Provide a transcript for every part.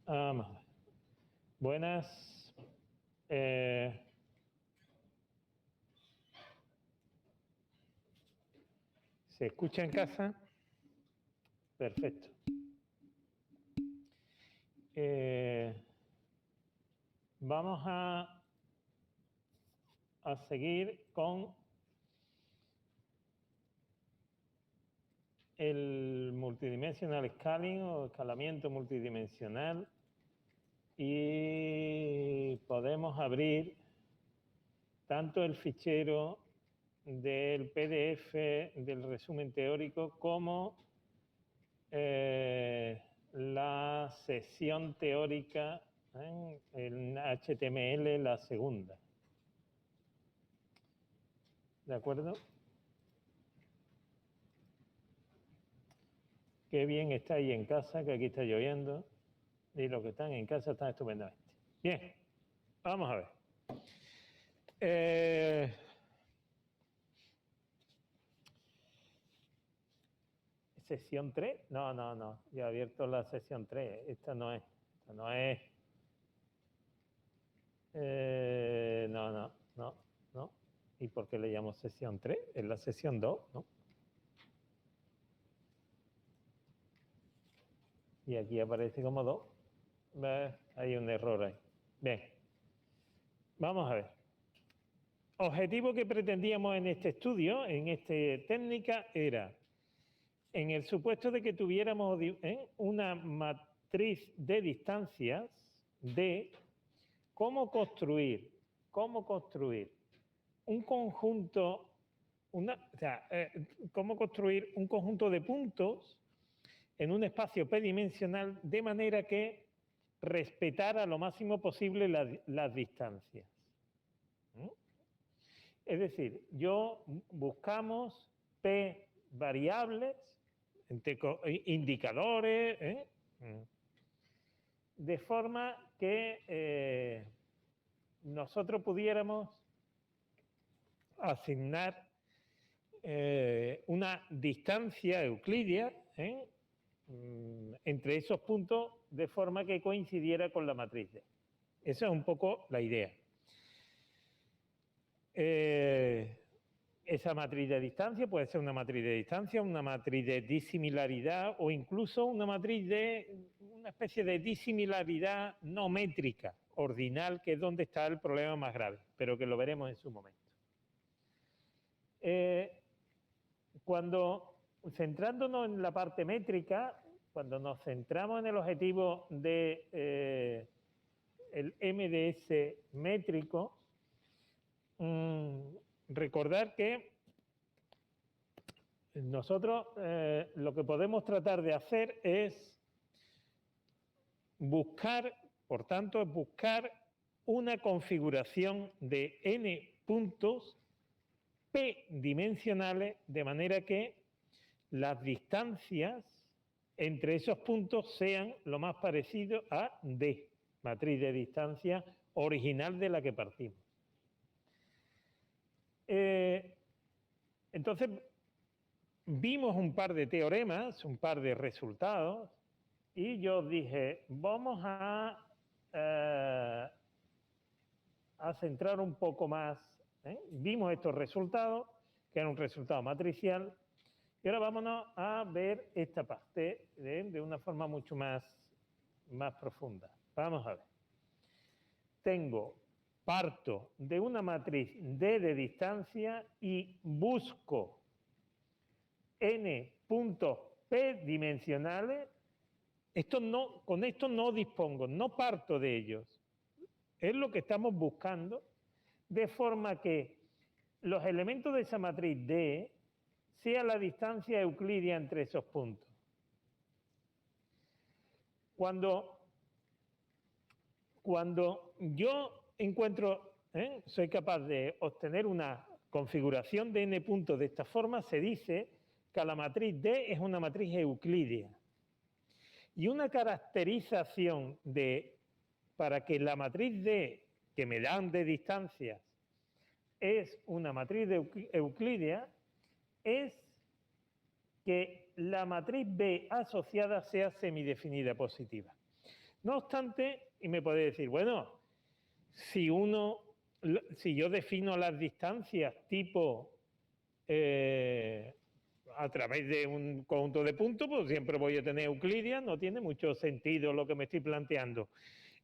Vamos a ver. Buenas. ¿Se escucha en casa? Perfecto. Vamos a seguir con el multidimensional scaling o escalamiento multidimensional y podemos abrir tanto el fichero del PDF del resumen teórico como la sesión teórica en HTML, la segunda. ¿De acuerdo? Qué bien estáis en casa, que aquí está lloviendo, y los que están en casa están estupendamente. Bien, vamos a ver. ¿Sesión 3? No. Ya he abierto la sesión 3. Esta no es. No. ¿Y por qué le llamo sesión 3? Es la sesión 2, ¿no? Y aquí aparece como 2. Hay un error ahí. Bien. Vamos a ver. Objetivo que pretendíamos en este estudio, en esta técnica, era, en el supuesto de que tuviéramos una matriz de distancias, de cómo construir un conjunto, cómo construir un conjunto de puntos en un espacio p-dimensional de manera que respetara lo máximo posible las distancias. Es decir, buscamos p variables, indicadores, de forma que nosotros pudiéramos asignar una distancia euclidia entre esos puntos de forma que coincidiera con la matriz D. Esa es un poco la idea. Esa matriz de distancia puede ser una matriz de distancia, una matriz de disimilaridad o incluso una especie de disimilaridad no métrica, ordinal, que es donde está el problema más grave, pero que lo veremos en su momento. Centrándonos en la parte métrica, cuando nos centramos en el objetivo de el MDS métrico, recordar que nosotros lo que podemos tratar de hacer es buscar una configuración de n puntos p-dimensionales, de manera que las distancias entre esos puntos sean lo más parecido a D, matriz de distancia original de la que partimos. Entonces, vimos un par de teoremas, un par de resultados, y yo dije, vamos a centrar un poco más. Vimos estos resultados, que era un resultado matricial, y ahora vámonos a ver esta parte de una forma mucho más profunda. Vamos a ver. Parto de una matriz D de distancia y busco n puntos p dimensionales. Con esto no dispongo, no parto de ellos. Es lo que estamos buscando, de forma que los elementos de esa matriz D sea la distancia euclidia entre esos puntos. Cuando yo soy capaz de obtener una configuración de n puntos de esta forma, se dice que la matriz D es una matriz euclídea. Y una caracterización para que la matriz D que me dan de distancias es una matriz euclídea es que la matriz B asociada sea semidefinida positiva. No obstante, y me puede decir, bueno, si yo defino las distancias tipo a través de un conjunto de puntos, pues siempre voy a tener Euclidia, no tiene mucho sentido lo que me estoy planteando.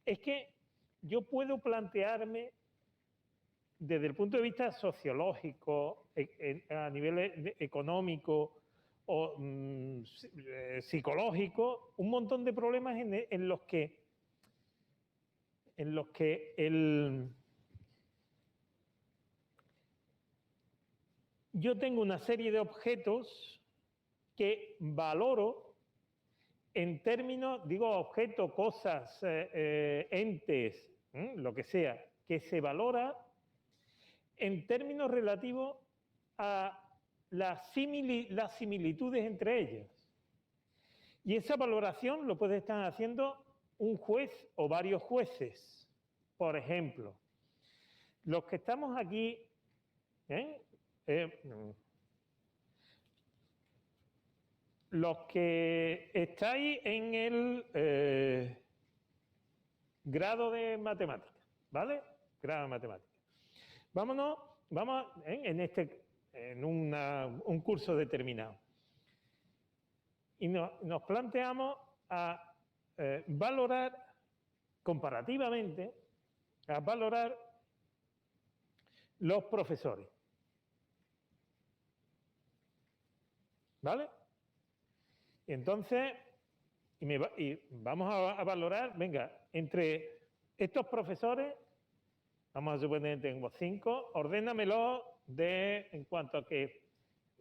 Es que yo puedo plantearme desde el punto de vista sociológico, a nivel económico o psicológico, un montón de problemas en los que yo tengo una serie de objetos que valoro en términos, digo objetos, cosas, entes, lo que sea, que se valora en términos relativos a las similitudes entre ellas. Y esa valoración lo puede estar haciendo un juez o varios jueces. Por ejemplo, los que estamos aquí, los que estáis en el grado de matemáticas, ¿vale? Grado de matemáticas. Vamos en un curso determinado. Y nos planteamos a valorar comparativamente, a valorar los profesores. ¿Vale? Y entonces, vamos a valorar, venga, entre estos profesores, vamos a suponer que tengo 5, ordénamelo en cuanto a que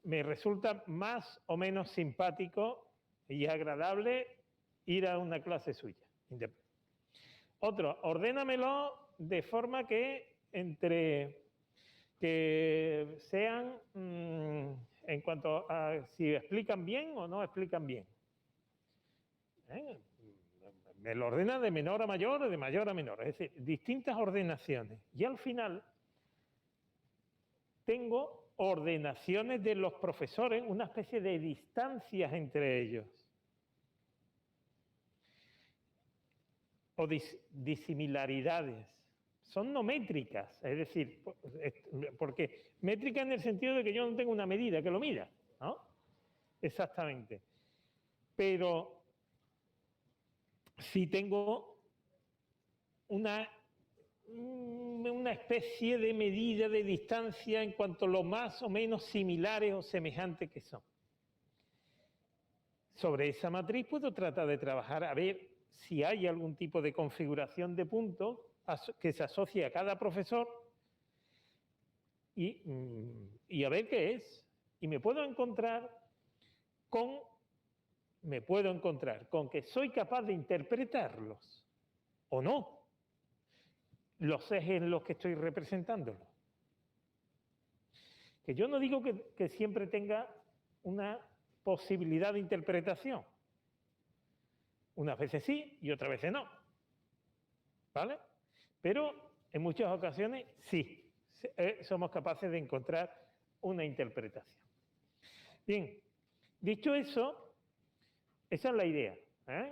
me resulta más o menos simpático y agradable ir a una clase suya. Otro, ordénamelo de forma que sean en cuanto a si explican bien o no explican bien. Me lo ordena de menor a mayor o de mayor a menor, es decir, distintas ordenaciones. Y al final tengo ordenaciones de los profesores, una especie de distancias entre ellos. O disimilaridades. Son no métricas, es decir, porque métrica en el sentido de que yo no tengo una medida que lo mida, ¿no? Exactamente. Pero sí tengo una especie de medida de distancia en cuanto a lo más o menos similares o semejantes que son. Sobre esa matriz puedo tratar de trabajar a ver si hay algún tipo de configuración de puntos que se asocie a cada profesor y a ver qué es. Y me puedo encontrar con que soy capaz de interpretarlos o no, los ejes en los que estoy representándolos. Que yo no digo que siempre tenga una posibilidad de interpretación. Unas veces sí y otras veces no. ¿Vale? Pero en muchas ocasiones sí, somos capaces de encontrar una interpretación. Bien, dicho eso, esa es la idea.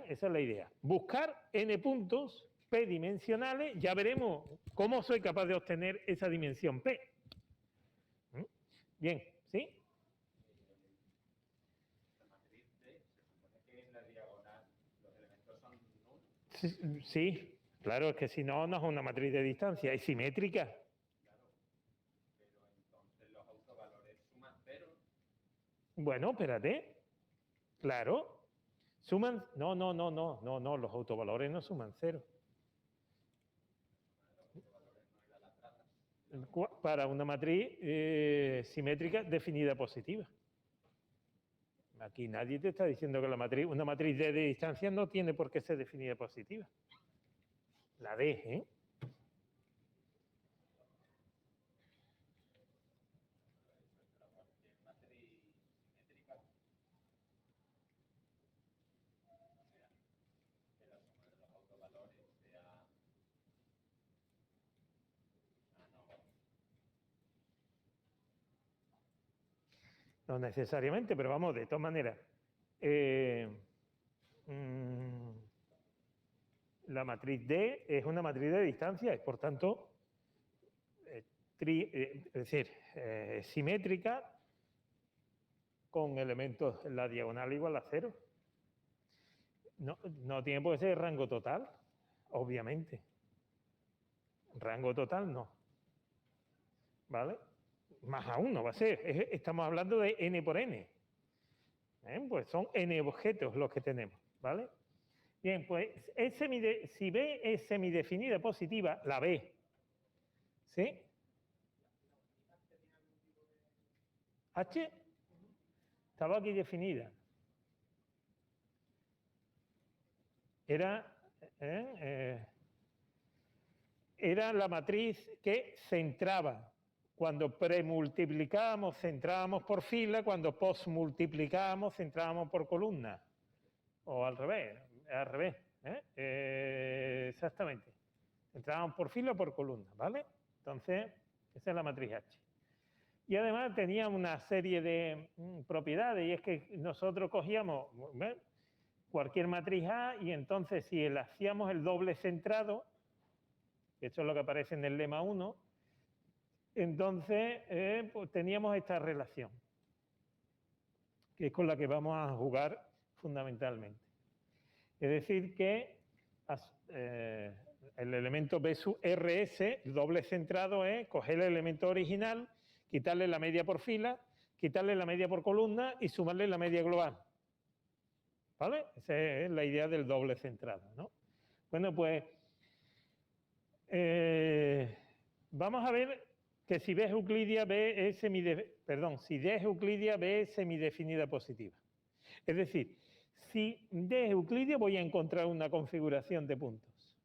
Esa es la idea. Buscar n puntos p dimensionales, ya veremos cómo soy capaz de obtener esa dimensión p. Bien, ¿sí? Sí, claro, es que si no, no es una matriz de distancia, es simétrica. Claro, pero entonces los autovalores suman cero. Bueno, espérate. Claro. Suman. No, los autovalores no suman cero. Para una matriz simétrica definida positiva. Aquí nadie te está diciendo que una matriz D de distancia no tiene por qué ser definida positiva. La D, ¿eh? No necesariamente, pero vamos, de todas maneras. La matriz D es una matriz de distancia, es por tanto simétrica con elementos en la diagonal igual a 0. No tiene por qué ser rango total, obviamente. Rango total no. ¿Vale? Más aún no va a ser. Estamos hablando de n por n. Pues son n objetos los que tenemos. ¿Vale? Bien, pues si B es semidefinida positiva, la B. ¿Sí? H estaba aquí definida. Era la matriz que centraba. Cuando premultiplicábamos, centrábamos por fila, cuando postmultiplicábamos, centrábamos por columna. O al revés, exactamente. Centrábamos por fila o por columna, ¿vale? Entonces, esa es la matriz H. Y además tenía una serie de propiedades, y es que nosotros cogíamos cualquier matriz A y entonces si le hacíamos el doble centrado, esto es lo que aparece en el lema 1, entonces pues teníamos esta relación, que es con la que vamos a jugar fundamentalmente. Es decir que el elemento B sub RS, el doble centrado, es coger el elemento original, quitarle la media por fila, quitarle la media por columna y sumarle la media global. ¿Vale? Esa es la idea del doble centrado, ¿no? Bueno, pues vamos a ver que si B es euclidia, B es si D es euclidia, B es semidefinida positiva. Es decir, si D es euclidia, voy a encontrar una configuración de puntos.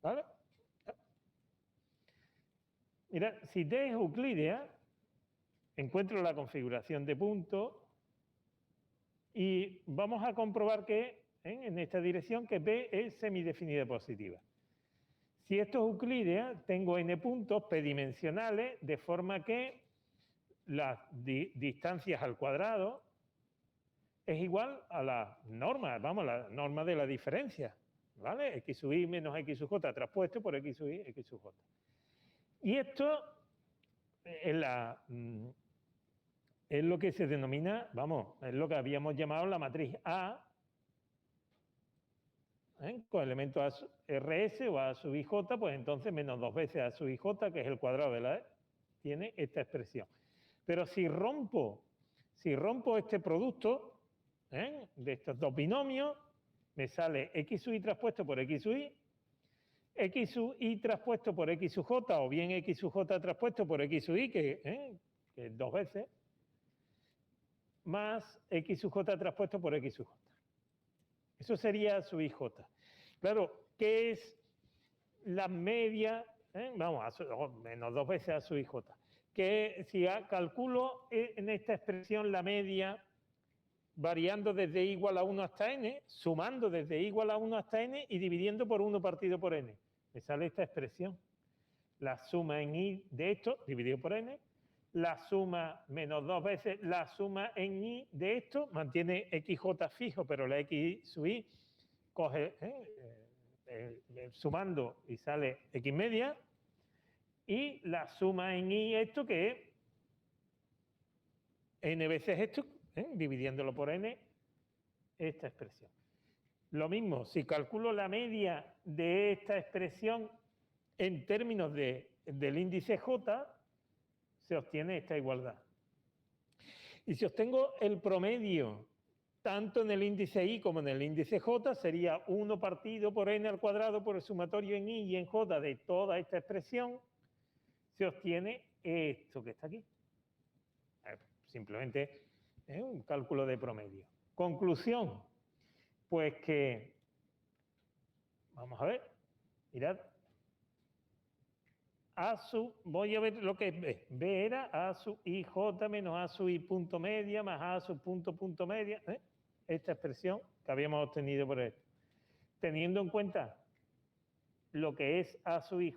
¿Vale? Mira, si D es euclidia, encuentro la configuración de puntos y vamos a comprobar que en esta dirección que B es semidefinida positiva. Si esto es euclidea, tengo n puntos p-dimensionales, de forma que las distancias al cuadrado es igual a la norma, vamos, la norma de la diferencia, ¿vale? X sub i menos x sub j traspuesto por x sub i, x sub j. Y esto es lo que se denomina, vamos, es lo que habíamos llamado la matriz A, con elementos A RS o A sub IJ, pues entonces menos 2 veces A sub IJ, que es el cuadrado de la E, tiene esta expresión. Pero si rompo este producto de estos dos binomios, me sale x sub i traspuesto por x sub i traspuesto por x sub j, o bien x sub j traspuesto por x sub i, que es 2 veces, más x sub j traspuesto por x sub j. Eso sería A sub ij. Claro, ¿qué es la media? Vamos, menos 2 veces A sub ij. Que si calculo en esta expresión la media variando desde i igual a 1 hasta n, sumando desde i igual a 1 hasta n y dividiendo por 1 partido por n, me sale esta expresión. La suma en i de esto, dividido por n, la suma menos 2 veces la suma en i de esto, mantiene xj fijo, pero la x sub i coge sumando y sale x media, y la suma en i esto, que es n veces esto, dividiéndolo por n, esta expresión. Lo mismo, si calculo la media de esta expresión en términos del índice j, se obtiene esta igualdad. Y si obtengo el promedio tanto en el índice i como en el índice j, sería 1 partido por n al cuadrado por el sumatorio en i y en j de toda esta expresión, se obtiene esto que está aquí. Simplemente un cálculo de promedio. Conclusión, pues que, vamos a ver, mirad, A sub, voy a ver lo que es B. B era A sub ij menos A sub i punto media más A sub punto media. Esta expresión que habíamos obtenido por esto. Teniendo en cuenta lo que es A sub ij,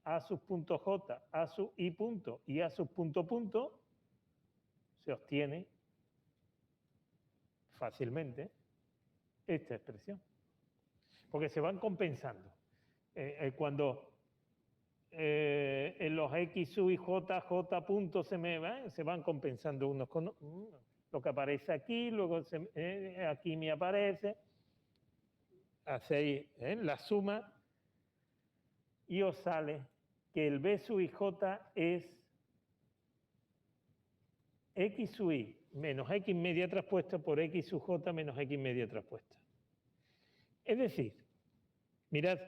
A sub punto j, A sub i punto y A sub punto, se obtiene fácilmente esta expresión. porque se van compensando. Cuando en los X, sub y J puntos se van compensando unos con lo que aparece aquí, luego aquí me aparece, hacéis la suma y os sale que el B sub i J es X sub i menos X media traspuesta por X sub J menos X media traspuesta. Es decir, mirad,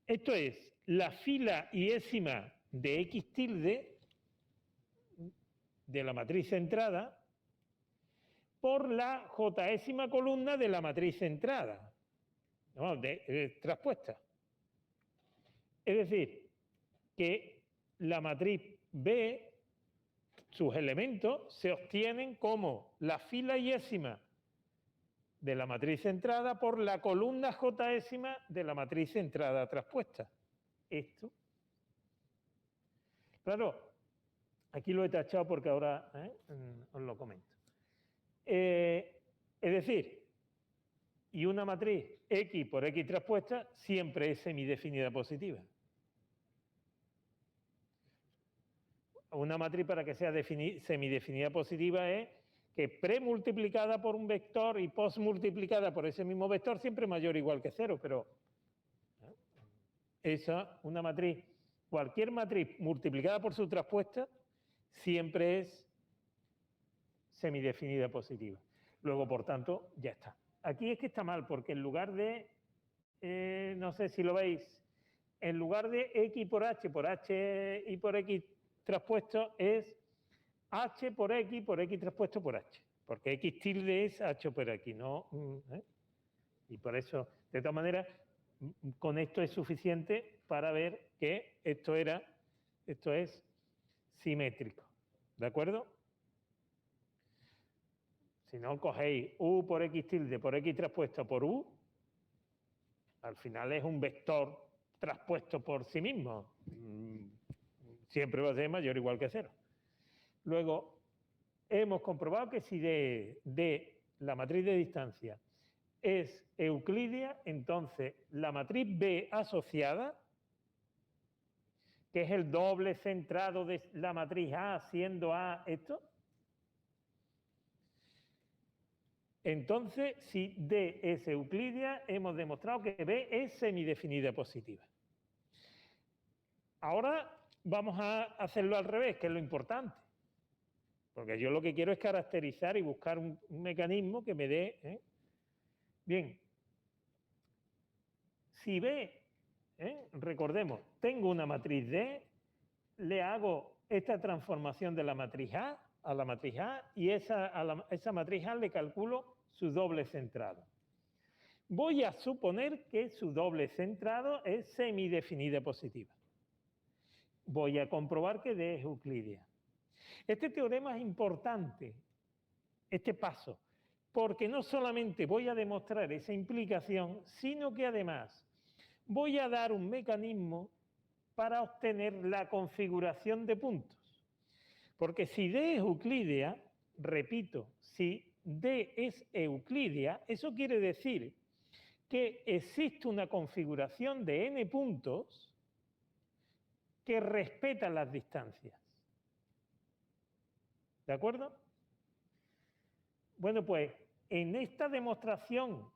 esto es la fila iésima de X tilde de la matriz centrada por la jésima columna de la matriz centrada, no, traspuesta. Es decir, que la matriz B, sus elementos, se obtienen como la fila iésima de la matriz centrada por la columna jésima de la matriz centrada traspuesta. Esto. Claro, aquí lo he tachado porque ahora os lo comento. Es decir, y una matriz X por X traspuesta siempre es semidefinida positiva. Una matriz para que sea semidefinida positiva es que premultiplicada por un vector y postmultiplicada por ese mismo vector siempre es mayor o igual que 0, pero una matriz, cualquier matriz multiplicada por su traspuesta siempre es semidefinida positiva. Luego, por tanto, ya está. Aquí es que está mal, porque en lugar de, no sé si lo veis, en lugar de X por H y por X traspuesto es H por X traspuesto por H, porque X tilde es H por X, ¿no? Y por eso, de todas maneras, con esto es suficiente para ver que esto es simétrico, ¿de acuerdo? Si no cogéis U por X tilde por X traspuesto por U, al final es un vector traspuesto por sí mismo. Siempre va a ser mayor o igual que 0. Luego, hemos comprobado que si de la matriz de distancia es euclídea, entonces la matriz B asociada, que es el doble centrado de la matriz A siendo A esto, entonces si D es euclídea, hemos demostrado que B es semidefinida positiva. Ahora vamos a hacerlo al revés, que es lo importante. Porque yo lo que quiero es caracterizar y buscar un mecanismo que me dé. Bien, si B, recordemos, tengo una matriz D, le hago esta transformación de la matriz A a la matriz A y esa matriz A le calculo su doble centrado. Voy a suponer que su doble centrado es semidefinida positiva. Voy a comprobar que D es euclídea. Este teorema es importante, este paso, porque no solamente voy a demostrar esa implicación, sino que además voy a dar un mecanismo para obtener la configuración de puntos. Porque si D es euclídea, repito, si D es euclídea, eso quiere decir que existe una configuración de n puntos que respeta las distancias. ¿De acuerdo? Bueno, pues en esta demostración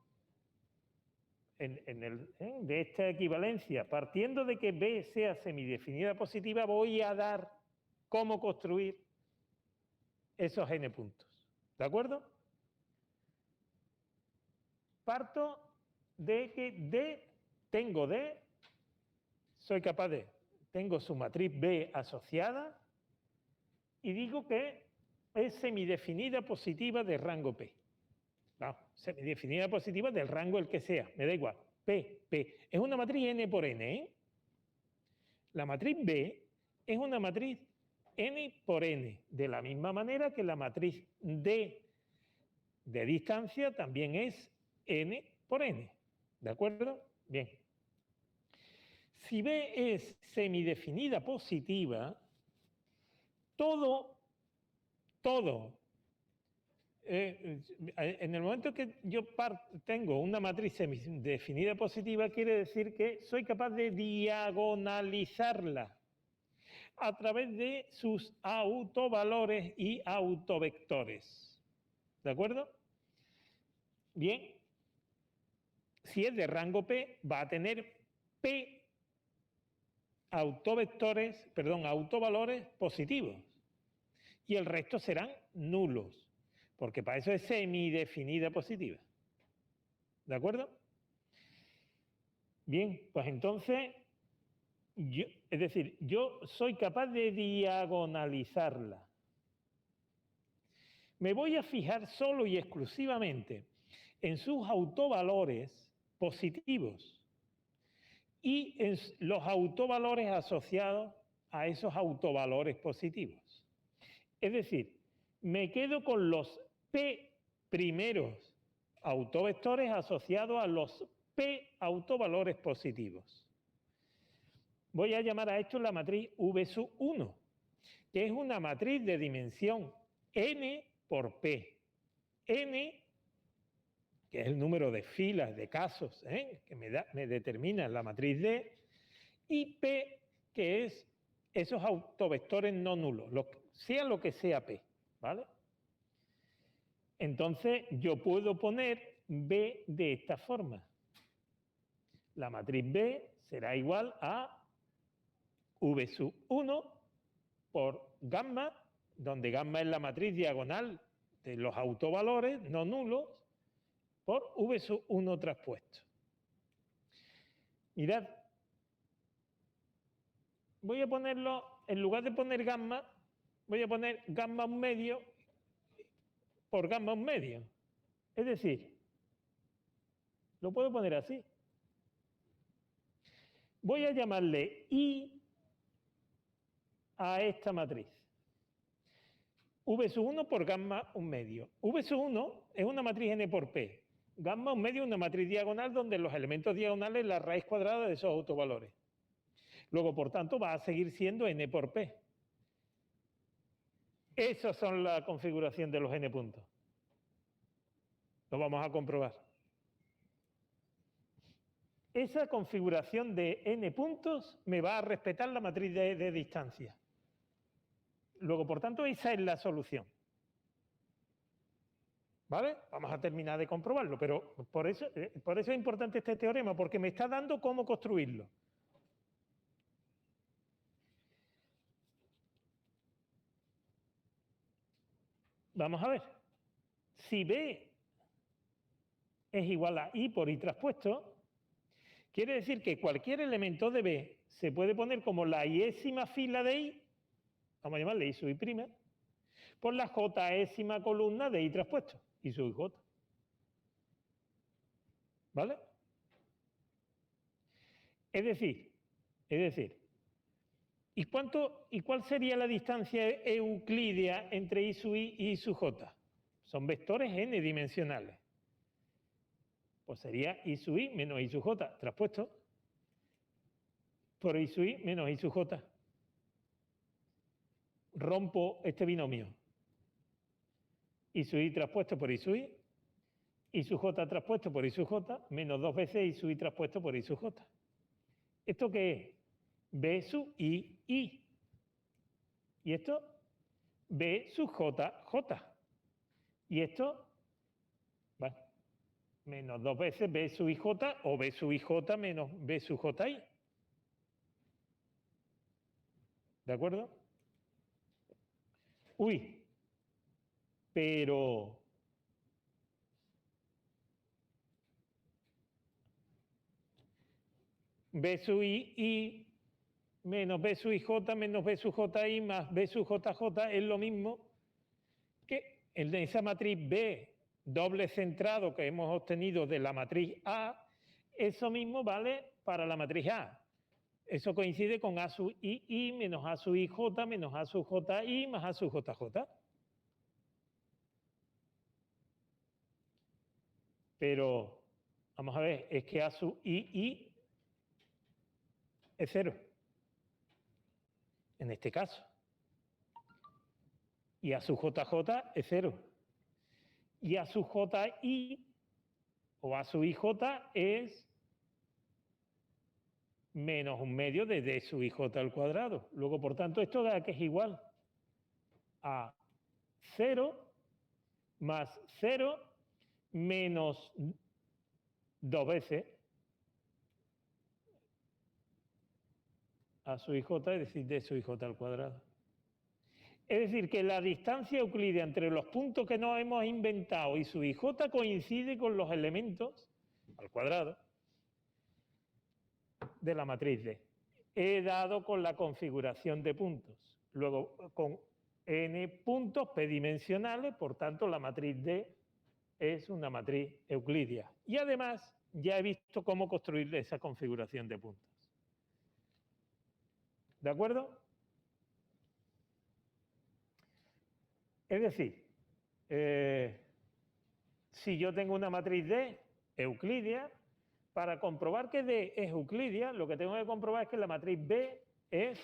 de esta equivalencia, partiendo de que B sea semidefinida positiva, voy a dar cómo construir esos n puntos. ¿De acuerdo? Parto de que tengo D, soy capaz de, tengo su matriz B asociada y digo que es semidefinida positiva de rango P. No, semidefinida positiva del rango el que sea, me da igual. P. Es una matriz n por n, ¿eh? La matriz B es una matriz n por n, de la misma manera que la matriz D de distancia también es n por n. ¿De acuerdo? Bien. Si B es semidefinida positiva, todo en el momento que yo tengo una matriz semidefinida positiva, quiere decir que soy capaz de diagonalizarla a través de sus autovalores y autovectores. ¿De acuerdo? Bien, si es de rango P, va a tener P autovalores positivos y el resto serán nulos, porque para eso es semidefinida positiva. ¿De acuerdo? Bien, pues entonces, yo soy capaz de diagonalizarla. Me voy a fijar solo y exclusivamente en sus autovalores positivos y en los autovalores asociados a esos autovalores positivos. Es decir, me quedo con los P primeros autovectores asociados a los P autovalores positivos. Voy a llamar a esto la matriz V sub 1, que es una matriz de dimensión n por P. N, que es el número de filas, de casos, que me determina la matriz D, y P, que es esos autovectores no nulos, sea lo que sea P, ¿vale? Entonces yo puedo poner B de esta forma. La matriz B será igual a V sub 1 por gamma, donde gamma es la matriz diagonal de los autovalores no nulos, por V sub 1 traspuesto. Mirad, voy a ponerlo, en lugar de poner gamma, voy a poner gamma 1 medio por gamma 1 medio. Es decir, lo puedo poner así. Voy a llamarle I a esta matriz. V sub 1 por gamma 1 medio. V sub 1 es una matriz n por P. Gamma 1 medio es una matriz diagonal donde los elementos diagonales es la raíz cuadrada de esos autovalores. Luego, por tanto, va a seguir siendo n por P. Esas son la configuración de los n puntos. Lo vamos a comprobar. Esa configuración de n puntos me va a respetar la matriz de distancia. Luego, por tanto, esa es la solución. ¿Vale? Vamos a terminar de comprobarlo, pero por eso es importante este teorema, porque me está dando cómo construirlo. Vamos a ver. Si B es igual a I por I traspuesto, quiere decir que cualquier elemento de B se puede poner como la iésima fila de I, vamos a llamarle I sub I prima, por la jésima columna de I traspuesto, I sub I j. ¿Vale? Es decir, ¿y cuál sería la distancia euclídea entre I sub I y I sub j? Son vectores n dimensionales. Pues sería I sub I menos I sub j traspuesto por I sub I menos I sub j. Rompo este binomio. I sub I traspuesto por I sub I sub j traspuesto por I sub j, menos 2 veces I sub I traspuesto por I sub j. ¿Esto qué es? B sub I. ¿Y esto? B sub j. ¿Y esto? Bueno, menos 2 veces B sub IJ o B sub IJ menos B sub JI. ¿De acuerdo? Uy, pero B sub I menos B sub IJ menos B sub JI más B sub JJ es lo mismo que en esa matriz B doble centrado que hemos obtenido de la matriz A. Eso mismo vale para la matriz A. Eso coincide con A sub I menos A sub IJ menos A sub JI más A sub JJ. Pero, vamos a ver, es que A sub I es 0. En este caso. Y A sub JJ es 0. y A sub JI o A sub IJ es menos un medio de D sub IJ al cuadrado. Luego, por tanto, esto da que es igual a 0 más 0 menos 2 veces A sub IJ, es decir, D sub IJ al cuadrado. Es decir, que la distancia euclídea entre los puntos que nos hemos inventado y sub IJ coincide con los elementos al cuadrado de la matriz D. He dado con la configuración de puntos. Luego, con n puntos p dimensionales, por tanto, la matriz D es una matriz euclídea. Y además, ya he visto cómo construir esa configuración de puntos. ¿De acuerdo? Es decir, si yo tengo una matriz D euclídea, para comprobar que D es euclídea, lo que tengo que comprobar es que la matriz B es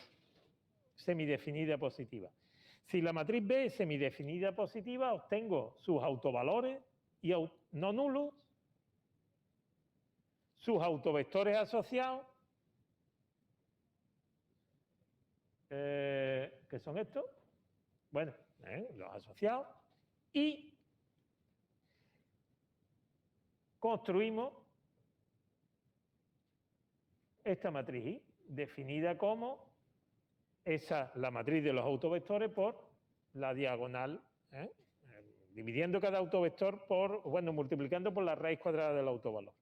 semidefinida positiva. Si la matriz B es semidefinida positiva, obtengo sus autovalores y no nulos, sus autovectores asociados, ¿qué son estos? Bueno, los asociados, y construimos esta matriz I, definida como la matriz de los autovectores por la diagonal, dividiendo cada autovector por, bueno, multiplicando por la raíz cuadrada del autovalor.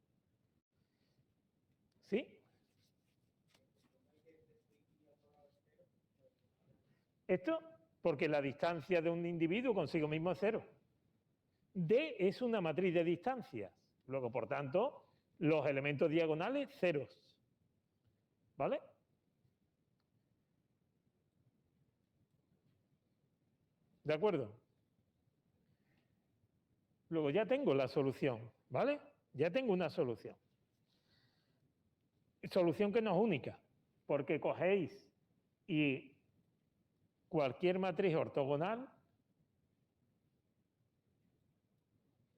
¿Sí? Esto porque la distancia de un individuo consigo mismo es 0. D es una matriz de distancias. Luego, por tanto, los elementos diagonales, ceros. ¿Vale? ¿De acuerdo? Luego ya tengo la solución, ¿vale? Ya tengo una solución. Solución que no es única, porque cogéis y cualquier matriz ortogonal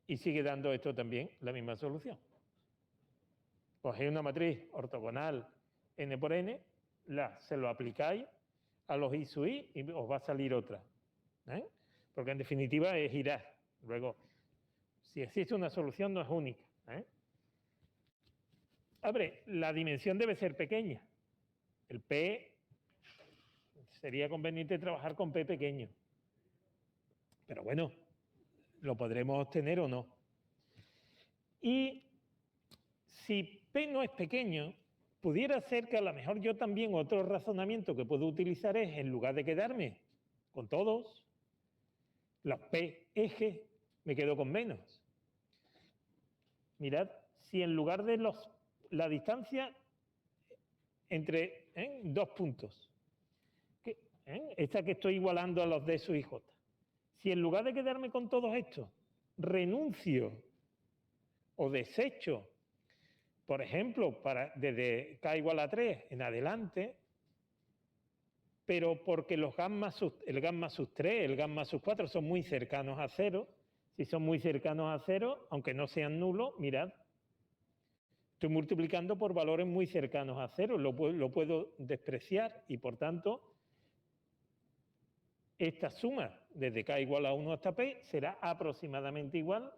y sigue dando esto también la misma solución. Cogéis una matriz ortogonal n por n, se lo aplicáis a los I sub I y os va a salir otra. Porque en definitiva es girar. Luego, si existe una solución no es única. Hombre, la dimensión debe ser pequeña. El P, sería conveniente trabajar con P pequeño. Pero bueno, lo podremos obtener o no. Y si P no es pequeño, pudiera ser que a lo mejor yo también otro razonamiento que puedo utilizar es, en lugar de quedarme con todos los P ejes, me quedo con menos. Mirad, si en lugar de la distancia entre dos puntos, esta que estoy igualando a los D sub IJ, si en lugar de quedarme con todos estos, renuncio o desecho, por ejemplo, desde K igual a 3 en adelante, pero porque el gamma sub 3, el gamma sub 4 son muy cercanos a 0, si son muy cercanos a 0, aunque no sean nulos, mirad, estoy multiplicando por valores muy cercanos a 0, lo puedo despreciar y por tanto esta suma desde K igual a 1 hasta P será aproximadamente igual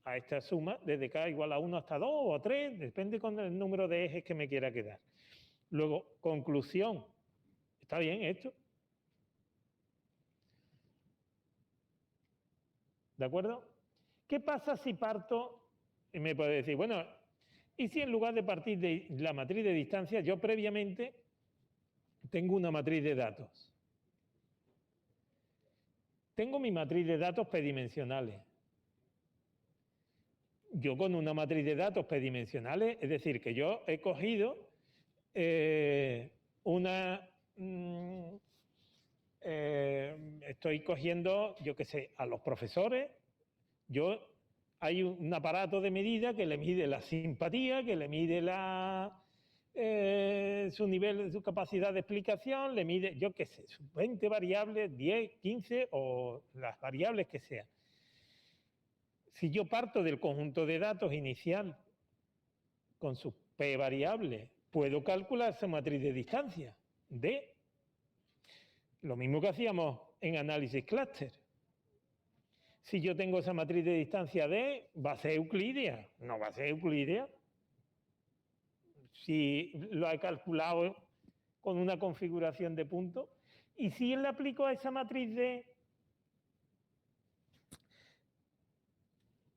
a esta suma desde K igual a 1 hasta 2 o a 3, depende con el número de ejes que me quiera quedar. Luego, conclusión. ¿Está bien esto? ¿De acuerdo? ¿Qué pasa si parto? Y me puede decir, bueno, ¿y si en lugar de partir de la matriz de distancia, yo previamente tengo una matriz de datos? Tengo mi matriz de datos p-dimensionales. Yo con una matriz de datos p-dimensionales, es decir, que yo he cogido estoy cogiendo, yo qué sé, a los profesores, hay un aparato de medida que le mide la simpatía, que le mide su nivel, su capacidad de explicación, le mide, yo qué sé, 20 variables, 10, 15 o las variables que sean. Si yo parto del conjunto de datos inicial con sus p variables, puedo calcular esa matriz de distancia, D. Lo mismo que hacíamos en análisis clúster. Si yo tengo esa matriz de distancia D, ¿va a ser euclídea? No va a ser euclídea. Si lo he calculado con una configuración de puntos. Y si le aplico a esa matriz D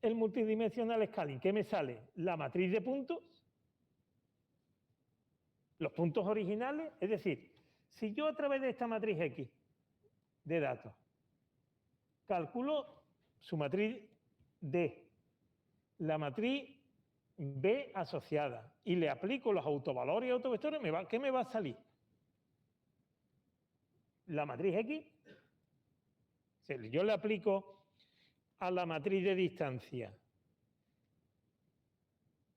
el multidimensional scaling, ¿qué me sale? La matriz de puntos, los puntos originales, es decir, si yo a través de esta matriz X de datos calculo su matriz D, la matriz B asociada, y le aplico los autovalores y autovectores, ¿qué me va a salir? La matriz X, si yo le aplico a la matriz de distancia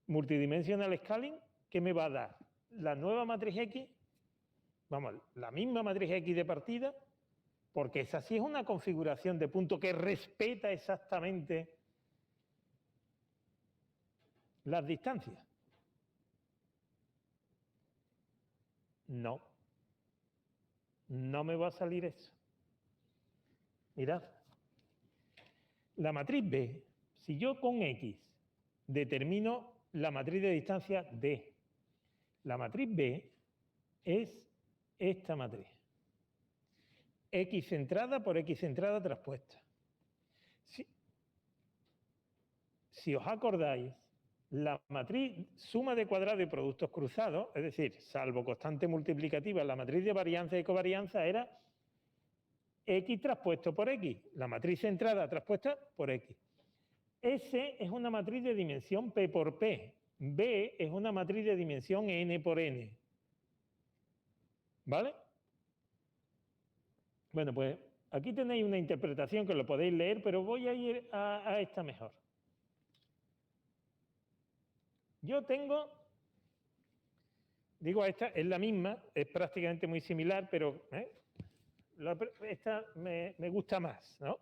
multidimensional scaling, ¿qué me va a dar? La nueva matriz X, vamos, la misma matriz X de partida, porque esa sí es una configuración de punto que respeta exactamente las distancias. No, no me va a salir eso. Mirad, la matriz B, si yo con X determino la matriz de distancia D, la matriz B es esta matriz. X centrada por X centrada traspuesta. Si os acordáis, la matriz suma de cuadrado y productos cruzados, es decir, salvo constante multiplicativa, la matriz de varianza y covarianza era X traspuesto por X, la matriz centrada traspuesta por X. S es una matriz de dimensión P por P. B es una matriz de dimensión N por N. ¿Vale? Bueno, pues aquí tenéis una interpretación que lo podéis leer, pero voy a ir a esta mejor. Yo tengo, digo, esta es la misma, es prácticamente muy similar, pero esta me gusta más, ¿no?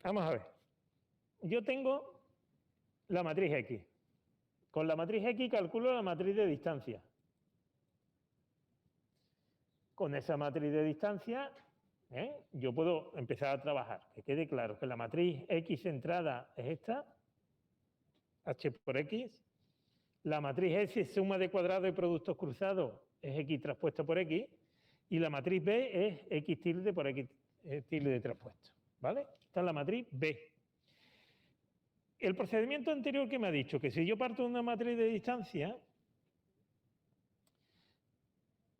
Vamos a ver. Yo tengo la matriz X. Con la matriz X calculo la matriz de distancia. Con esa matriz de distancia, yo puedo empezar a trabajar. Que quede claro que la matriz X centrada es esta, H por X. La matriz S, suma de cuadrado y productos cruzados, es X traspuesto por X. Y la matriz B es X tilde por X tilde traspuesto. ¿Vale? Esta es la matriz B. El procedimiento anterior que me ha dicho que si yo parto de una matriz de distancia,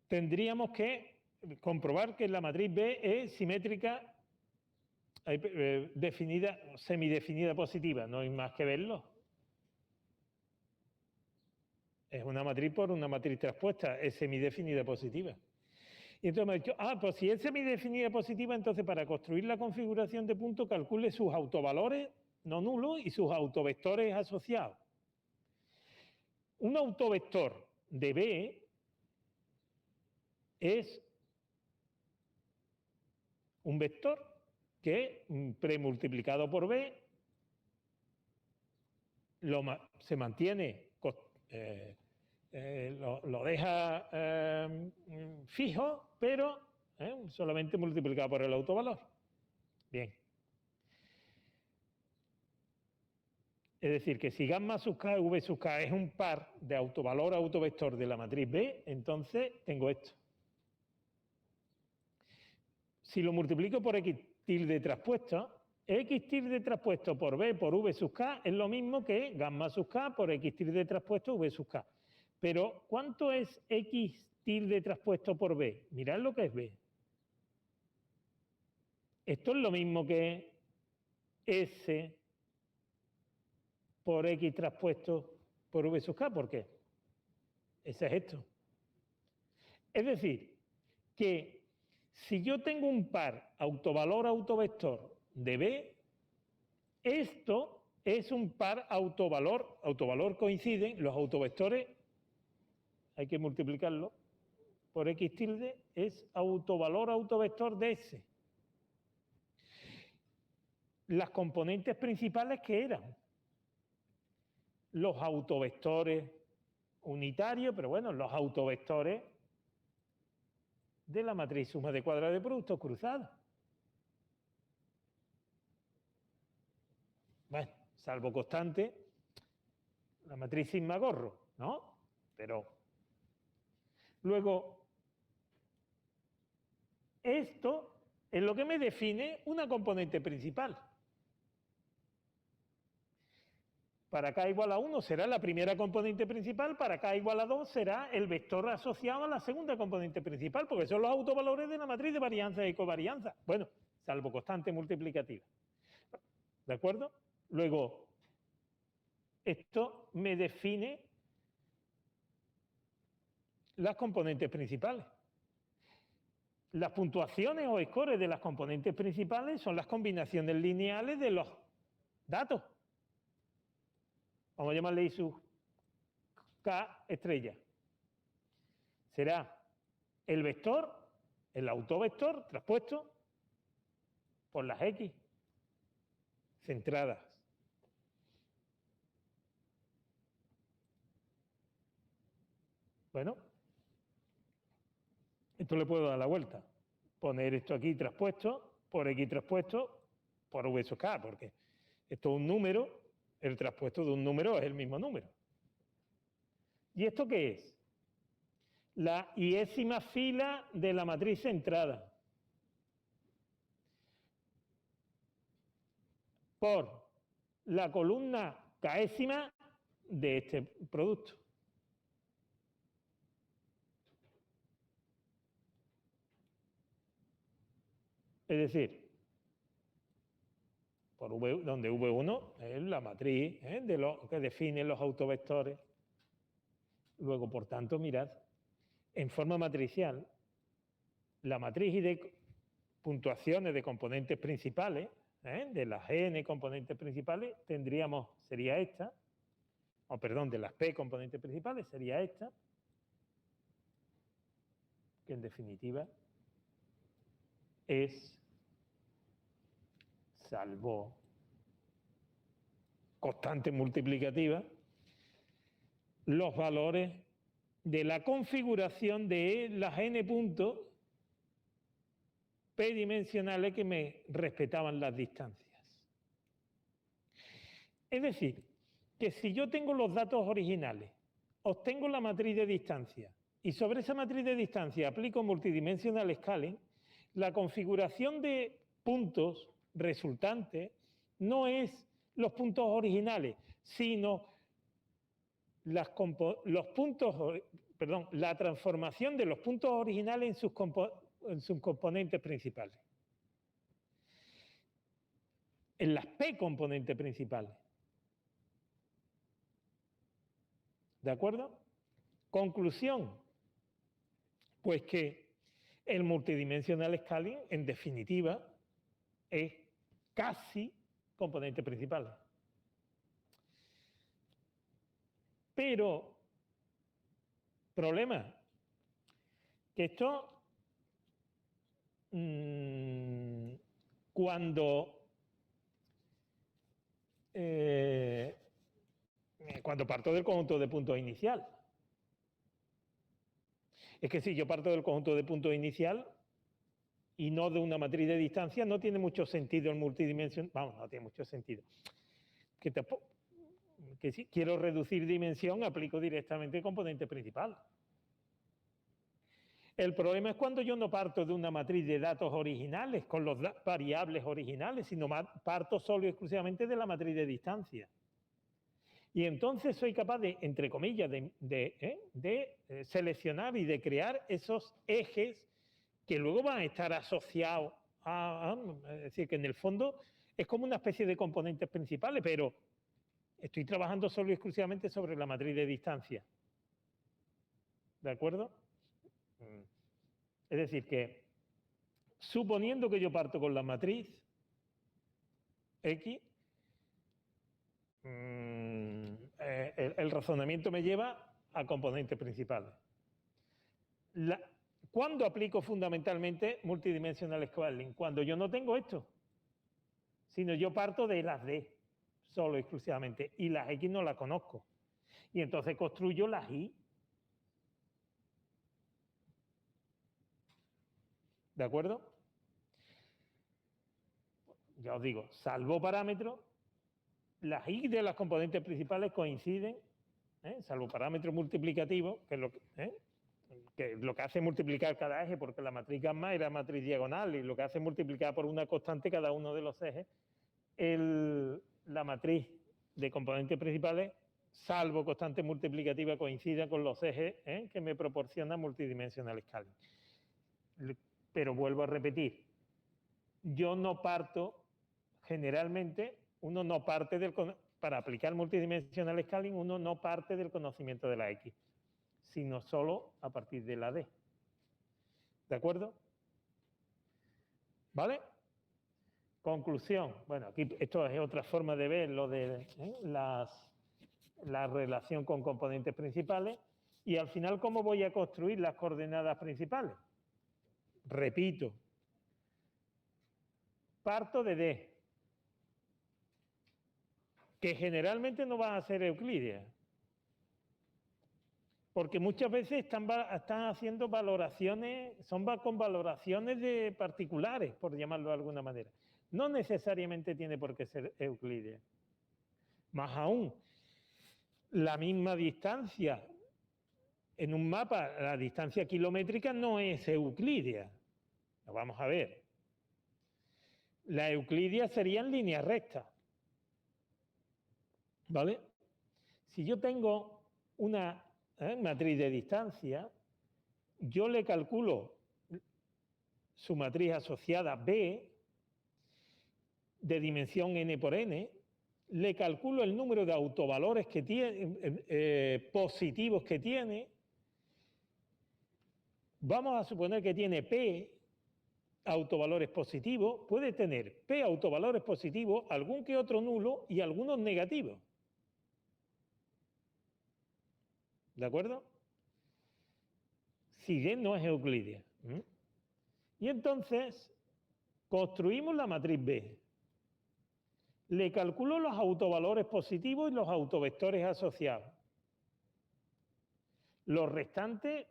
tendríamos que comprobar que la matriz B es simétrica, definida, semidefinida positiva, no hay más que verlo. Es una matriz por una matriz traspuesta, es semidefinida positiva. Y entonces me ha dicho, pues si es semidefinida positiva, entonces para construir la configuración de punto calcule sus autovalores no nulos y sus autovectores asociados. Un autovector de B es un vector que premultiplicado por B se mantiene, lo deja fijo, pero solamente multiplicado por el autovalor. Bien. Es decir, que si gamma sub k y v sub k es un par de autovalor autovector de la matriz B, entonces tengo esto. Si lo multiplico por X tilde traspuesto, X tilde traspuesto por B por V sub K es lo mismo que gamma sub K por X tilde traspuesto V sub K. Pero, ¿cuánto es X tilde traspuesto por B? Mirad lo que es B. Esto es lo mismo que S por X traspuesto por V sub K. ¿Por qué? Ese es esto. Es decir, que si yo tengo un par autovalor autovector de B, esto es un par autovalor. Autovalor coinciden, los autovectores hay que multiplicarlo por X tilde, es autovalor autovector de S. las componentes principales que eran los autovectores unitarios, pero bueno, los autovectores de la matriz suma de cuadrados de productos cruzados. Bueno, salvo constante, la matriz sigma-gorro, ¿no? Pero luego, esto es lo que me define una componente principal. Para k igual a 1 será la primera componente principal, para k igual a 2 será el vector asociado a la segunda componente principal, porque son los autovalores de la matriz de varianza y covarianza. Bueno, salvo constante multiplicativa. ¿De acuerdo? Luego, esto me define las componentes principales. Las puntuaciones o scores de las componentes principales son las combinaciones lineales de los datos. Vamos a llamarle I sub K estrella. Será el vector, el autovector traspuesto por las X centradas. Bueno, esto le puedo dar la vuelta. Poner esto aquí traspuesto por X traspuesto por V sub K, porque esto es un número, el traspuesto de un número es el mismo número. ¿Y esto qué es? La iésima fila de la matriz centrada por la columna késima de este producto. Es decir, por v, donde V1 es la matriz de lo que define los autovectores. Luego, por tanto, mirad, en forma matricial, la matriz y de puntuaciones de componentes principales, de las n componentes principales, tendríamos, sería esta, o perdón, de las p componentes principales, sería esta, que en definitiva es, salvo constante multiplicativa, los valores de la configuración de las n puntos p dimensionales que me respetaban las distancias. Es decir, que si yo tengo los datos originales, obtengo la matriz de distancia y sobre esa matriz de distancia aplico multidimensional scaling, la configuración de puntos resultantes no es los puntos originales, sino la transformación de los puntos originales en sus componentes principales. En las P componentes principales. ¿De acuerdo? Conclusión. Pues que el multidimensional scaling, en definitiva, es casi componente principal. Pero, problema, que esto, cuando parto del conjunto de puntos inicial. Es que si yo parto del conjunto de puntos inicial y no de una matriz de distancia, no tiene mucho sentido el multidimensional. Vamos, no tiene mucho sentido. Que si quiero reducir dimensión, aplico directamente el componente principal. El problema es cuando yo no parto de una matriz de datos originales, con los variables originales, sino parto solo y exclusivamente de la matriz de distancia. Y entonces soy capaz de, entre comillas, de seleccionar y de crear esos ejes que luego van a estar asociados es decir, que en el fondo es como una especie de componentes principales, pero estoy trabajando solo y exclusivamente sobre la matriz de distancia. ¿De acuerdo? Es decir, que suponiendo que yo parto con la matriz X, el razonamiento me lleva a componentes principales. ¿Cuándo aplico fundamentalmente multidimensional scaling? Cuando yo no tengo esto. sino yo parto de las D, solo exclusivamente, y las X no las conozco. Y entonces construyo las Y. ¿De acuerdo? Ya os digo, salvo parámetros, las Y de las componentes principales coinciden, salvo parámetros multiplicativos, que es lo que hace multiplicar cada eje, porque la matriz gamma era matriz diagonal, y lo que hace multiplicar por una constante cada uno de los ejes, la matriz de componentes principales, salvo constante multiplicativa, coincide con los ejes que me proporciona multidimensional scaling. Pero vuelvo a repetir, yo no parto, generalmente, uno no parte para aplicar multidimensional scaling, uno no parte del conocimiento de la X, sino solo a partir de la D. ¿De acuerdo? ¿Vale? Conclusión. Bueno, aquí esto es otra forma de ver lo de la relación con componentes principales. Y al final, ¿cómo voy a construir las coordenadas principales? Repito, parto de D, que generalmente no van a ser euclideas, porque muchas veces están haciendo valoraciones, son con valoraciones de particulares, por llamarlo de alguna manera. No necesariamente tiene por qué ser euclidea. Más aún, la misma distancia en un mapa, la distancia kilométrica no es euclidea. Lo vamos a ver. La euclidea serían líneas rectas. ¿Vale? Si yo tengo una matriz de distancia, yo le calculo su matriz asociada B de dimensión n por n, le calculo el número de autovalores que tiene, positivos que tiene. Vamos a suponer que tiene P autovalores positivos, puede tener P autovalores positivos, algún que otro nulo y algunos negativos. ¿De acuerdo? Si D no es euclidea. Y entonces construimos la matriz B. Le calculo los autovalores positivos y los autovectores asociados. Los restantes,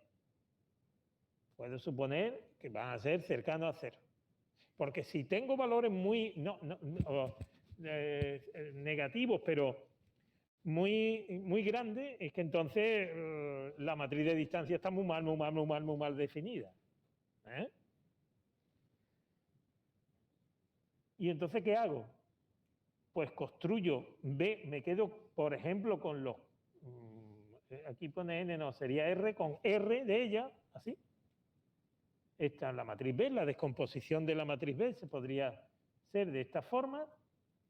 puedo suponer que van a ser cercanos a cero. Porque si tengo valores muy negativos, pero muy grandes, es que entonces la matriz de distancia está muy mal definida. ¿Y entonces qué hago? Pues construyo B, me quedo, por ejemplo, con los... aquí pone N, no, sería R, con R de ella, así. Esta es la matriz B, la descomposición de la matriz B se podría ser de esta forma,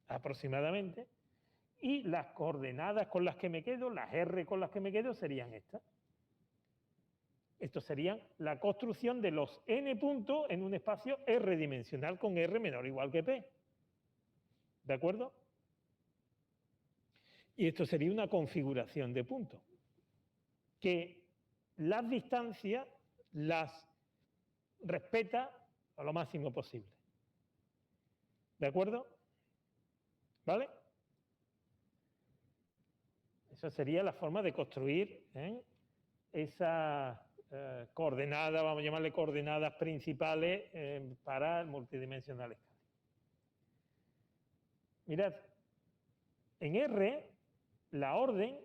aproximadamente, y las coordenadas con las que me quedo, las R con las que me quedo, serían estas. Esto sería la construcción de los n puntos en un espacio R dimensional con R menor o igual que P. ¿De acuerdo? Y esto sería una configuración de puntos, que las distancias las respeta a lo máximo posible. ¿De acuerdo? ¿Vale? Esa sería la forma de construir esa coordenada, vamos a llamarle coordenadas principales para el multidimensional scaling. Mirad, en R, la orden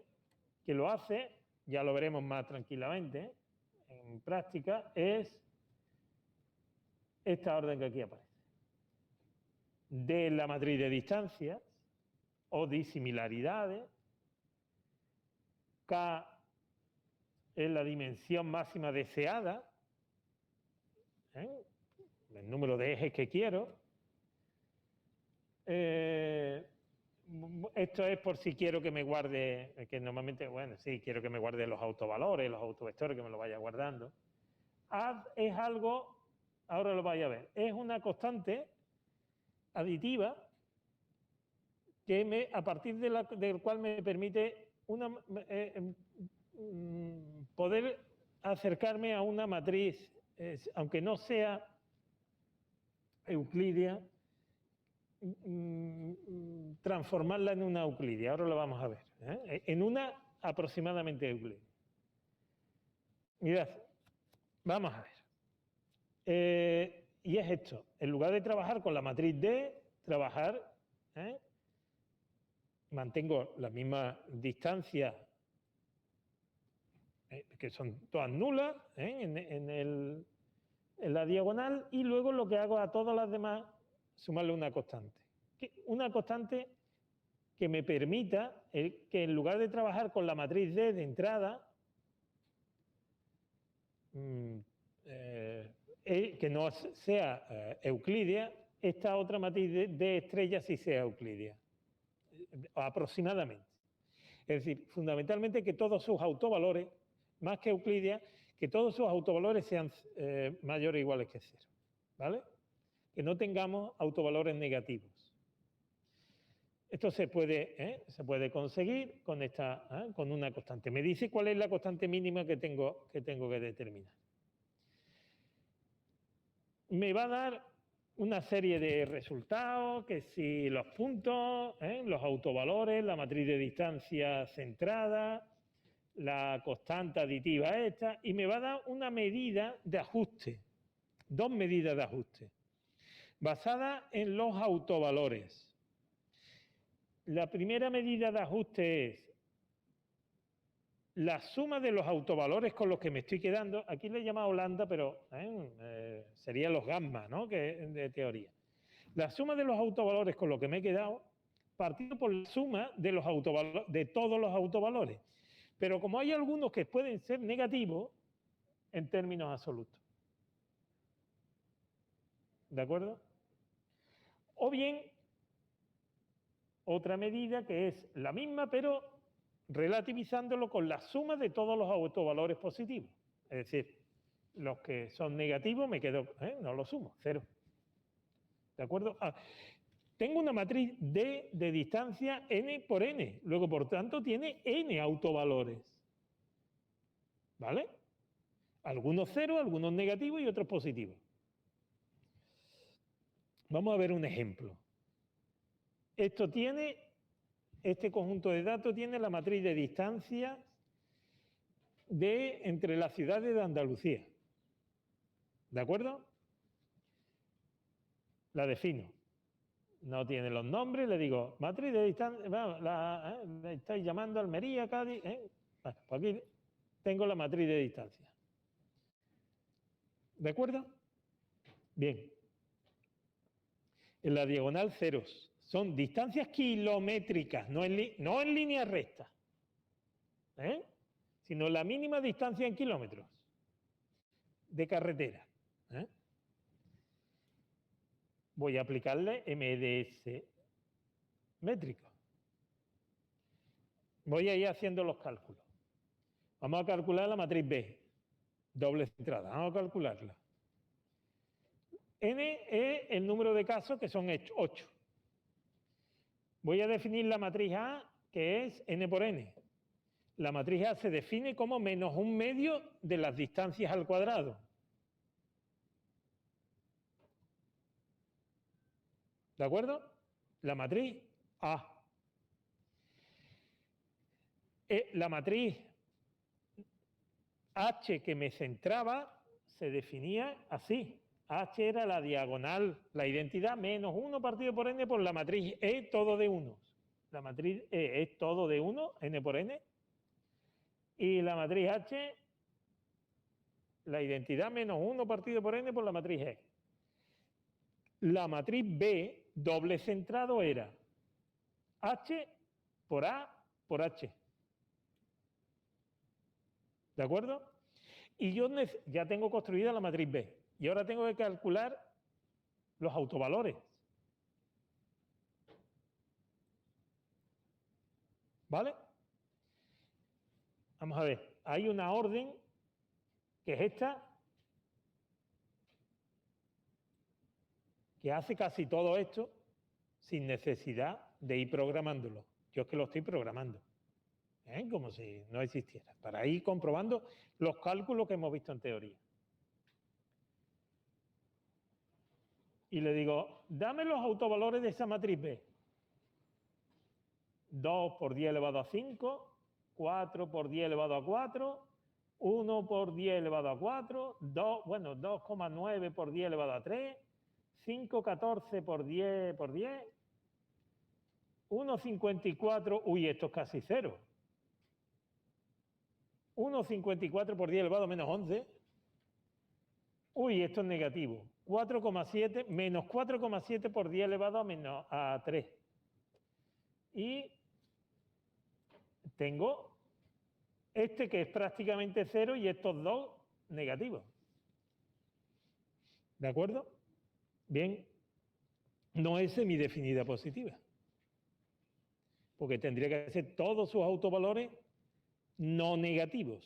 que lo hace, ya lo veremos más tranquilamente en práctica, es esta orden que aquí aparece. De la matriz de distancias o disimilaridades, K es la dimensión máxima deseada, el número de ejes que quiero. Esto es por si quiero que me guarde, que normalmente, bueno, sí, quiero que me guarde los autovalores, los autovectores, que me lo vaya guardando. Add es algo, ahora lo vais a ver, es una constante aditiva que a partir del cual me permite poder acercarme a una matriz, aunque no sea euclidea, transformarla en una euclidia. Ahora lo vamos a ver. En una aproximadamente euclidia. Mirad, vamos a ver. Y es esto. En lugar de trabajar con la matriz D, mantengo la misma distancia, que son todas nulas, en la diagonal, y luego lo que hago a todas las demás, sumarle una constante. Una constante que me permita que en lugar de trabajar con la matriz D de entrada, que no sea euclidia, esta otra matriz de estrella sí sea euclidia, aproximadamente. Es decir, fundamentalmente que todos sus autovalores, más que euclidia, que todos sus autovalores sean mayores o iguales que 0, ¿vale? Que no tengamos autovalores negativos. Esto se puede conseguir con una constante. Me dice cuál es la constante mínima que tengo que determinar. Me va a dar una serie de resultados, que si los puntos, los autovalores, la matriz de distancia centrada, la constante aditiva esta, y me va a dar una medida de ajuste, 2 medidas de ajuste, basadas en los autovalores. La primera medida de ajuste es la suma de los autovalores con los que me estoy quedando. Aquí le he llamado lambda, pero serían los gamma, ¿no? Que de teoría. La suma de los autovalores con los que me he quedado, partido por la suma de los autovalores, de todos los autovalores. Pero como hay algunos que pueden ser negativos en términos absolutos. ¿De acuerdo? O bien, otra medida que es la misma, pero relativizándolo con la suma de todos los autovalores positivos. Es decir, los que son negativos me quedo, no los sumo, 0. ¿De acuerdo? Tengo una matriz D de distancia n por n. Luego, por tanto, tiene n autovalores. ¿Vale? Algunos 0, algunos negativos y otros positivos. Vamos a ver un ejemplo. Este conjunto de datos tiene la matriz de distancia entre las ciudades de Andalucía. ¿De acuerdo? La defino. No tiene los nombres, le digo, matriz de distancia, le estáis llamando Almería, Cádiz. Bueno, pues aquí tengo la matriz de distancia. ¿De acuerdo? Bien. En la diagonal ceros. Son distancias kilométricas, no en línea recta, sino la mínima distancia en kilómetros de carretera. Voy a aplicarle MDS métrico. Voy a ir haciendo los cálculos. Vamos a calcular la matriz B, doble centrada. Vamos a calcularla. N es el número de casos, que son 8. Voy a definir la matriz A, que es n por n. La matriz A se define como menos 1/2 de las distancias al cuadrado. ¿De acuerdo? La matriz A. La matriz H que me centraba se definía así. H era la diagonal, la identidad, menos 1 partido por n por la matriz E, todo de 1. La matriz E es todo de 1, n por n. Y la matriz H, la identidad menos 1 partido por n por la matriz E. La matriz B, doble centrado, era H por A por H. ¿De acuerdo? Y yo ya tengo construida la matriz B. Y ahora tengo que calcular los autovalores. ¿Vale? Vamos a ver. Hay una orden que es esta, que hace casi todo esto sin necesidad de ir programándolo. Yo es que lo estoy programando, como si no existiera, para ir comprobando los cálculos que hemos visto en teoría. y le digo, dame los autovalores de esa matriz B. 2 por 10 elevado a 5, 4 por 10 elevado a 4, 1 por 10 elevado a 4, 2,9 por 10 elevado a 3, 5,14 por 10 por 10, 1,54, uy, esto es casi cero. 1,54 por 10 elevado a menos 11. Uy, esto es negativo. 4,7 menos 4,7 por 10 elevado a 3. Y tengo este que es prácticamente cero y estos dos negativos. ¿De acuerdo? Bien, no es semidefinida positiva. Porque tendría que ser todos sus autovalores no negativos,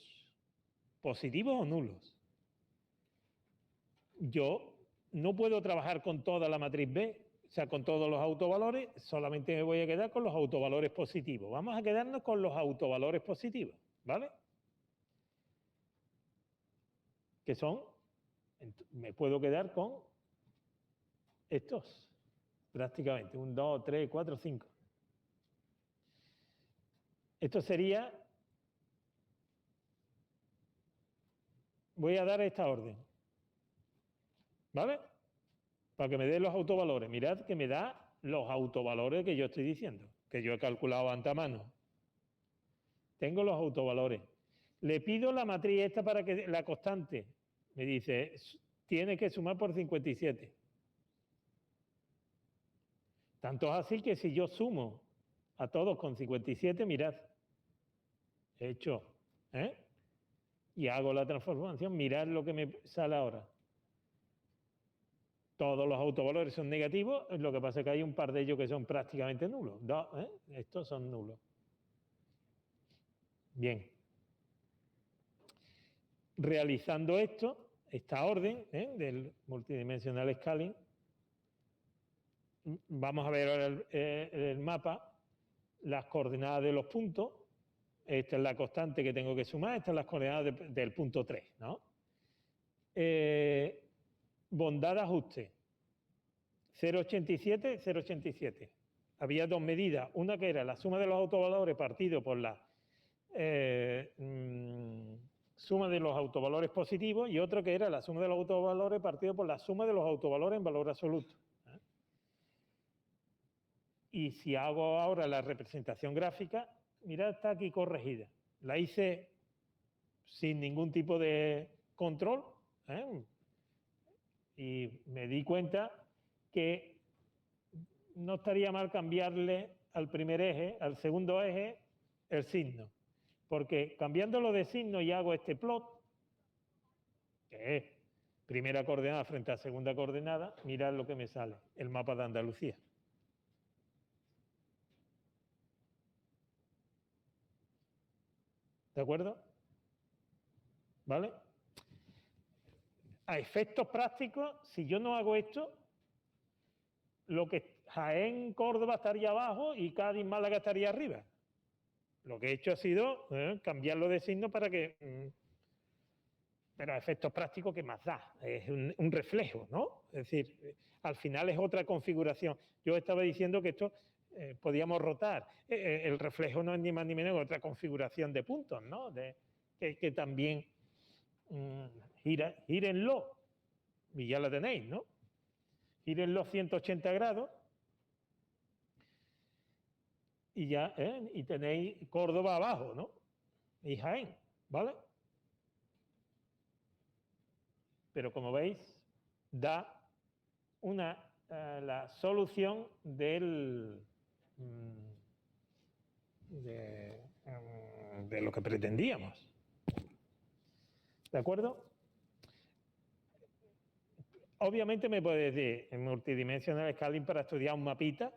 positivos o nulos. Yo no puedo trabajar con toda la matriz B, o sea, con todos los autovalores, solamente me voy a quedar con los autovalores positivos. Vamos a quedarnos con los autovalores positivos, ¿vale? Que son, me puedo quedar con estos, prácticamente, 1, 2, 3, 4, 5. Esto sería, voy a dar esta orden, ¿vale? Para que me dé los autovalores. Mirad que me da los autovalores que yo estoy diciendo, que yo he calculado antemano. Tengo los autovalores. Le pido la matriz esta para que la constante. Me dice, tiene que sumar por 57. Tanto es así que si yo sumo a todos con 57, mirad, he hecho, y hago la transformación, mirad lo que me sale ahora. Todos los autovalores son negativos, lo que pasa es que hay un par de ellos que son prácticamente nulos. Estos son nulos. Bien. Realizando esto, esta orden del multidimensional scaling, vamos a ver ahora el mapa, las coordenadas de los puntos. Esta es la constante que tengo que sumar, estas son las coordenadas del punto 3, ¿no? Bondad de ajuste, 0,87, 0,87. Había dos medidas, una que era la suma de los autovalores partido por la suma de los autovalores positivos y otro que era la suma de los autovalores partido por la suma de los autovalores en valor absoluto. Y si hago ahora la representación gráfica, mirad, está aquí corregida. La hice sin ningún tipo de control y me di cuenta que no estaría mal cambiarle al primer eje, al segundo eje, el signo. Porque cambiándolo de signo y hago este plot, que es primera coordenada frente a segunda coordenada, mirad lo que me sale, el mapa de Andalucía. ¿De acuerdo? ¿Vale? A efectos prácticos, si yo no hago esto, lo que Jaén, Córdoba estaría abajo y Cádiz, Málaga estaría arriba. Lo que he hecho ha sido cambiarlo de signo para que... pero a efectos prácticos, ¿qué más da? Es un reflejo, ¿no? Es decir, al final es otra configuración. Yo estaba diciendo que esto podíamos rotar. El reflejo no es ni más ni menos que otra configuración de puntos, ¿no? Que también gírenlo. Y ya lo tenéis, ¿no? Gírenlo 180 grados. Y ya, y tenéis Córdoba abajo, ¿no? Y Jaén, ¿vale? Pero como veis, da la solución de lo que pretendíamos. ¿De acuerdo? Obviamente me puede decir, en multidimensional scaling para estudiar un mapita,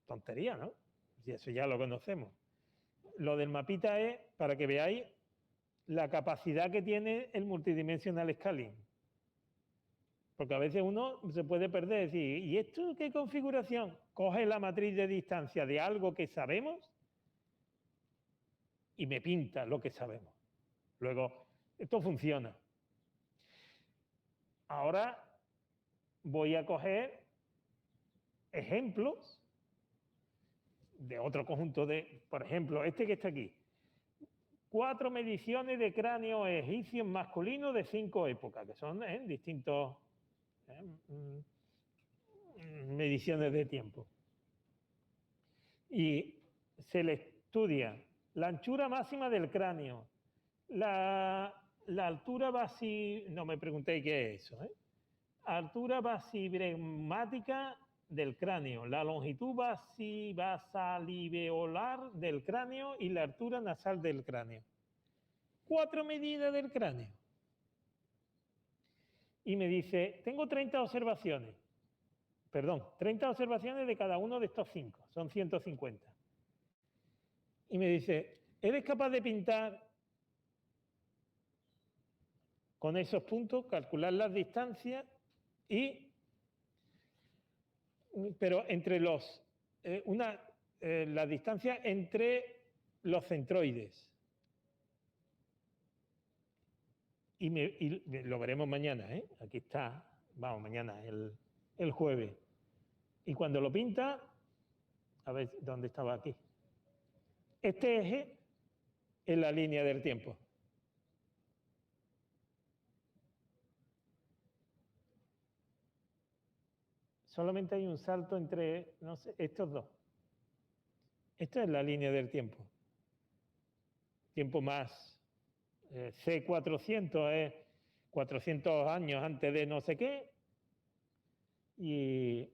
tontería, ¿no? Y eso ya lo conocemos. Lo del mapita es para que veáis la capacidad que tiene el multidimensional scaling. Porque a veces uno se puede perder y decir, ¿y esto qué configuración? Coge la matriz de distancia de algo que sabemos y me pinta lo que sabemos. Luego, esto funciona. Ahora voy a coger ejemplos de otro conjunto de, por ejemplo, este que está aquí. 4 mediciones de cráneos egipcios masculinos de 5 épocas, que son distintos mediciones de tiempo. Y se le estudia la anchura máxima del cráneo, la altura no me preguntéis qué es eso, altura basibregmática del cráneo, la longitud basalveolar del cráneo y la altura nasal del cráneo. 4 medidas del cráneo. Y me dice, tengo 30 observaciones. Perdón, 30 observaciones de cada uno de estos 5, son 150. Y me dice, ¿eres capaz de pintar con esos puntos, calcular las distancias pero entre la distancia entre los centroides? Y lo veremos mañana, aquí está, vamos, mañana, el jueves. Y cuando lo pinta, a ver dónde estaba aquí. Este eje es la línea del tiempo. Solamente hay un salto entre, no sé, estos dos. Esta es la línea del tiempo. Tiempo más C400 es 400 años antes de no sé qué. Y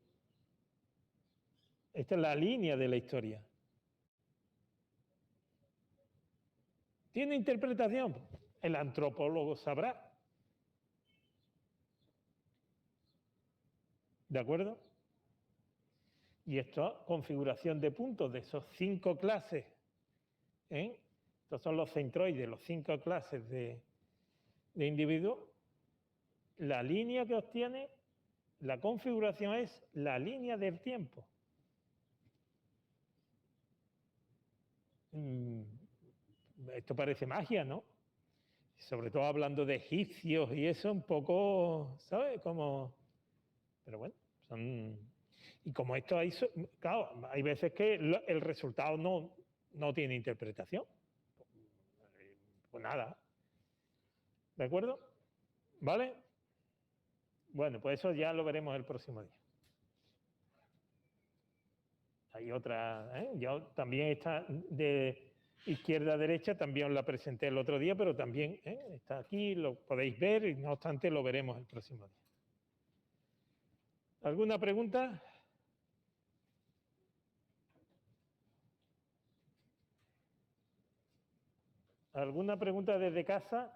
esta es la línea de la historia. ¿Tiene interpretación? El antropólogo sabrá. ¿De acuerdo? Y esto, configuración de puntos de esos 5 clases. Estos son los centroides, los 5 clases de individuos. La línea que obtiene, la configuración es la línea del tiempo. Esto parece magia, ¿no? Sobre todo hablando de egipcios y eso, un poco, ¿sabes? Pero bueno, y como esto claro, hay veces que el resultado no tiene interpretación. Pues nada. ¿De acuerdo? ¿Vale? Bueno, pues eso ya lo veremos el próximo día. Hay otra, yo también está de izquierda a derecha, también la presenté el otro día, pero también está aquí, lo podéis ver y no obstante lo veremos el próximo día. ¿Alguna pregunta? ¿Alguna pregunta desde casa?